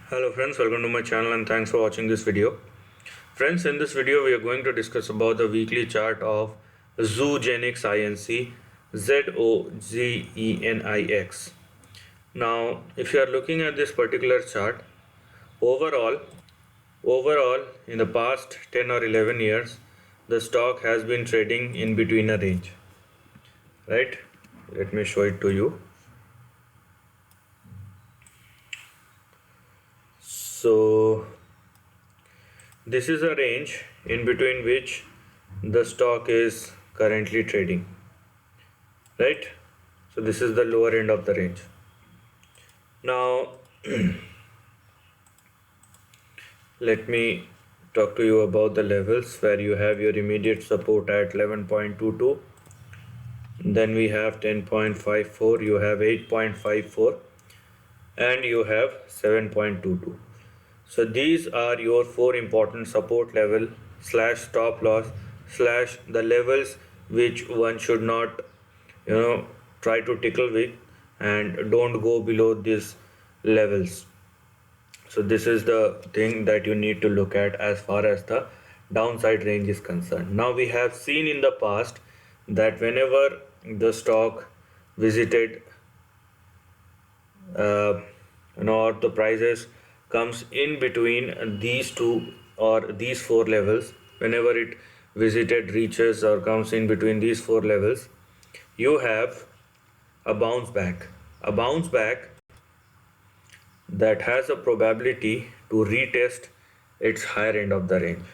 Hello friends, welcome to my channel and thanks for watching this video. Friends, in this video we are going to discuss about the weekly chart of Zoogenix Inc. Zogenix. Now, if you are looking at this particular chart, overall in the past 10 or 11 years, the stock has been trading in between a range. Right? Let me show it to you. So this is a range in between which the stock is currently trading, right? So this is the lower end of the range. Now let me talk to you about the levels where you have your immediate support at 11.22, then we have 10.54, you have 8.54, and you have 7.22. So these are your four important support level slash stop loss slash the levels which one should not try to tickle with, and don't go below these levels. So this is the thing that you need to look at as far as the downside range is concerned. Now we have seen in the past that whenever the stock visited or the prices comes in between these two or these four levels, whenever it visited, reaches, or comes in between these four levels, you have a bounce back that has a probability to retest its higher end of the range.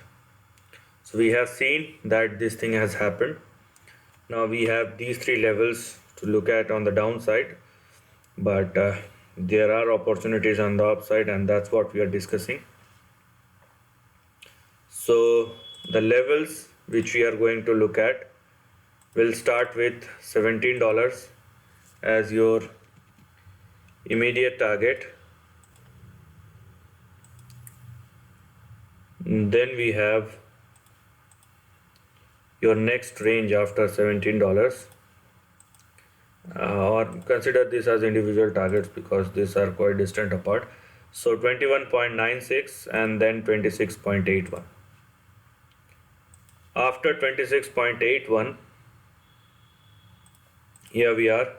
So we have seen that this thing has happened. Now we have these three levels to look at on the downside, but there are opportunities on the upside, and that's what we are discussing. So the levels which we are going to look at will start with $17 as your immediate target. Then we have your next range after $17, or consider this as individual targets because these are quite distant apart. So 21.96 and then 26.81. After 26.81, here we are.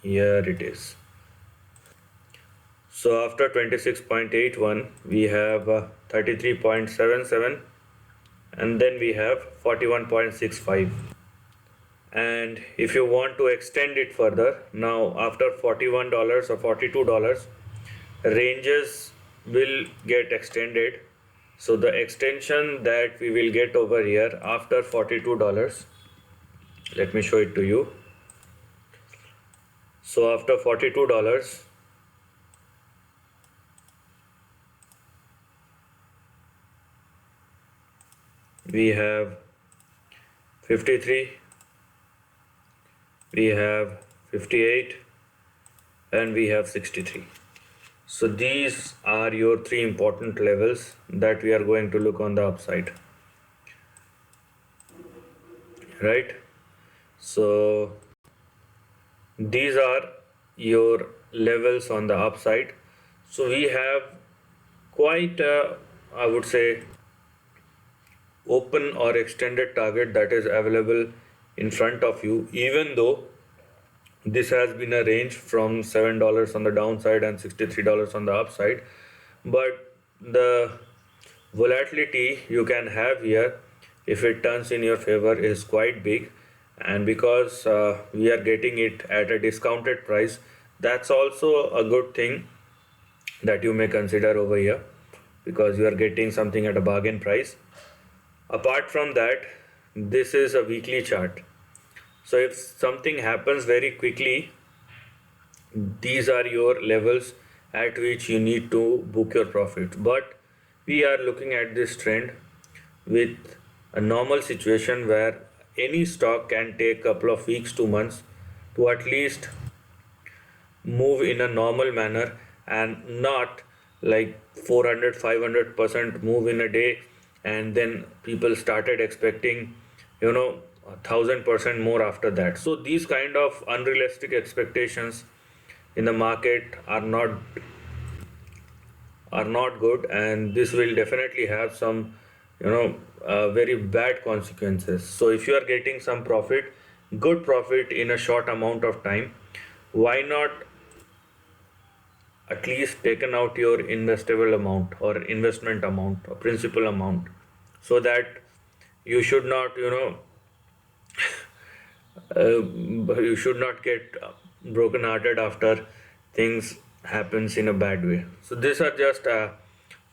Here it is. So after 26.81 we have 33.77, and then we have 41.65. And if you want to extend it further, now after $41 or $42, ranges will get extended. So the extension that we will get over here after $42, let me show it to you. So after $42, we have 53, we have 58, and we have 63. So these are your three important levels that we are going to look on the upside, right? So these are your levels on the upside. So we have quite a, I would say, open or extended target that is available in front of you, even though this has been a range from $7 on the downside and $63 on the upside. But the volatility you can have here, if it turns in your favor, is quite big. And because we are getting it at a discounted price, that's also a good thing that you may consider over here, because you are getting something at a bargain price. Apart from that, this is a weekly chart. So if something happens very quickly, these are your levels at which you need to book your profits. But we are looking at this trend with a normal situation where any stock can take a couple of weeks to months to at least move in a normal manner, and not like 400 500% move in a day, and then people started expecting 1000% more after that. So these kind of unrealistic expectations in the market are not good, and this will definitely have some, very bad consequences. So if you are getting some profit, good profit in a short amount of time, why not at least taken out your investable amount or investment amount or principal amount, so that you should not, you should not get broken hearted after things happens in a bad way. So these are just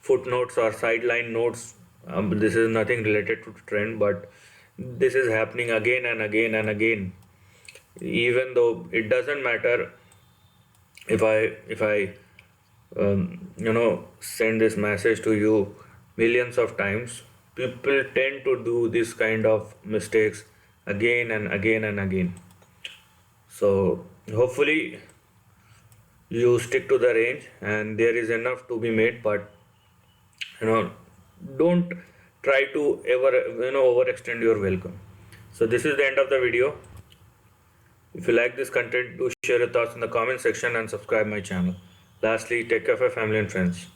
footnotes or sideline notes. This is nothing related to trend, but this is happening again and again and again. Even though it doesn't matter if I send this message to you millions of times, people tend to do this kind of mistakes again and again and again. So hopefully you stick to the range and there is enough to be made, but you know don't try to ever overextend your welcome. So this is the end of the video. If you like this content, do share your thoughts in the comment section and subscribe my channel. Lastly, take care of your family and friends.